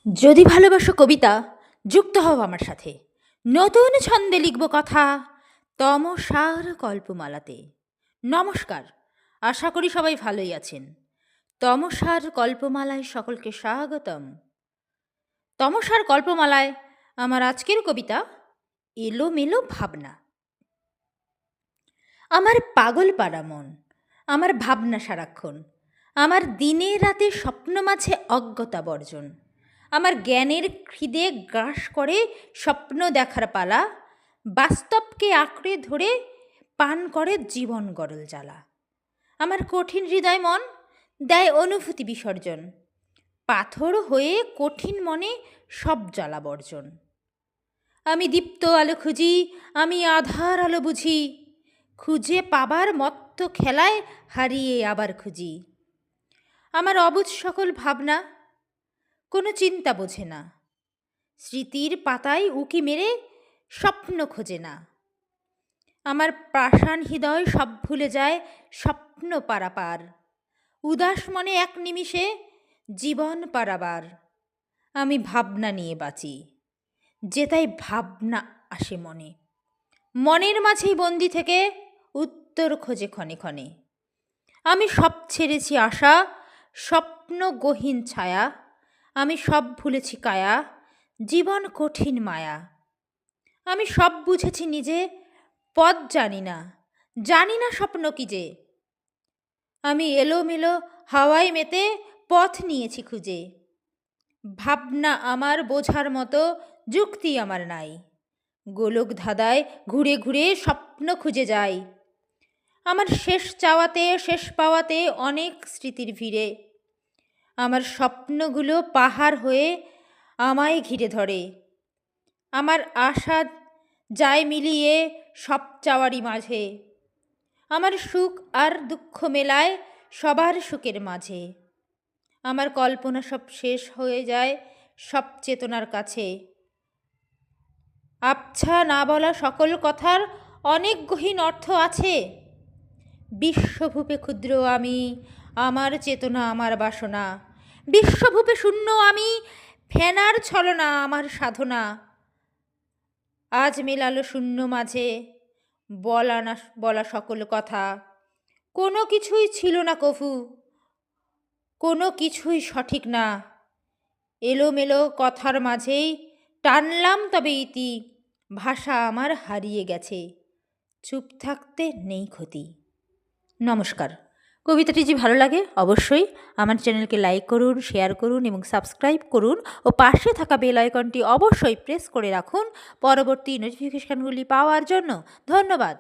যদি ভালোবাসো কবিতা, যুক্ত হও আমার সাথে। নতুন ছন্দে লিখব কথা তমসার কল্পমালাতে। নমস্কার, আশা করি সবাই ভালোই আছেন। তমসার কল্পমালায় সকলকে স্বাগতম। তমসার কল্পমালায় আমার আজকের কবিতা এলোমেলো ভাবনা। আমার পাগল পাড়া মন, আমার ভাবনা সারাক্ষণ, আমার দিনে রাতে স্বপ্ন মাঝে অজ্ঞতা বর্জন, আমার জ্ঞানের খিদে গ্রাস করে স্বপ্ন দেখার পালা, বাস্তবকে আঁকড়ে ধরে পান করে জীবন গরল জ্বালা। আমার কঠিন হৃদয় মন দেয় অনুভূতি বিসর্জন, পাথর হয়ে কঠিন মনে সব জ্বালা বর্জন। আমি দীপ্ত আলো খুঁজি, আমি আধার আলো বুঝি, খুঁজে পাবার মত্ত খেলায় হারিয়ে আবার খুঁজি। আমার অবুঝ সকল ভাবনা কোনো চিন্তা বোঝে না, স্মৃতির পাতায় উকি মেরে স্বপ্ন খোঁজে না। আমার পাষাণ হৃদয় সব ভুলে যায় স্বপ্ন পারাপার, উদাস মনে এক নিমিষে জীবন পারাবার। আমি ভাবনা নিয়ে বাঁচি, যেটাই ভাবনা আসে মনে, মনের মাঝেই বন্দি থেকে উত্তর খোঁজে ক্ষণে ক্ষণে। আমি সব ছেড়েছি আশা, স্বপ্ন গহীন ছায়া, আমি সব ভুলেছি কায়া, জীবন কঠিন মায়া। আমি সব বুঝেছি নিজে, পথ জানি না, জানি না স্বপ্ন কি যে। আমি এলোমেলো হাওয়ায় মেতে পথ নিয়েছি খুঁজে, ভাবনা আমার বোঝার মতো যুক্তি আমার নাই। গোলক ধাঁধায় ঘুরে ঘুরে স্বপ্ন খুঁজে যাই, আমার শেষ চাওয়াতে শেষ পাওয়াতে অনেক স্মৃতির ভিড়ে। আমার স্বপ্নগুলো পাহাড় হয়ে আমায় ঘিরে ধরে, আমার আশা যায় মিলিয়ে সব চাওয়ারই মাঝে। আমার সুখ আর দুঃখ মেলায় সবার সুখের মাঝে। আমার কল্পনা সব শেষ হয়ে যায় সব চেতনার কাছে। আবছা না বলা সকল কথার অনেক গহীন অর্থ আছে। বিশ্বভূপে ক্ষুদ্র আমি, আমার চেতনা আমার বাসনা, বিশ্বভূপে শূন্য আমি, ফেনার ছলনা আমার সাধনা। আজ মেলালো শূন্য মাঝে বলা সকল কথা, কোনো কিছুই ছিল না কভু, কোনো কিছুই সঠিক না। এলোমেলো কথার মাঝেই টানলাম তবে ইতি, ভাষা আমার হারিয়ে গেছে, চুপ থাকতে নেই ক্ষতি। নমস্কার। কবিতাটি যদি ভালো লাগে অবশ্যই আমার চ্যানেলকে লাইক করুন, শেয়ার করুন এবং সাবস্ক্রাইব করুন ও পাশে থাকা বেল আইকনটি অবশ্যই প্রেস করে রাখুন পরবর্তী নোটিফিকেশানগুলি পাওয়ার জন্য। ধন্যবাদ।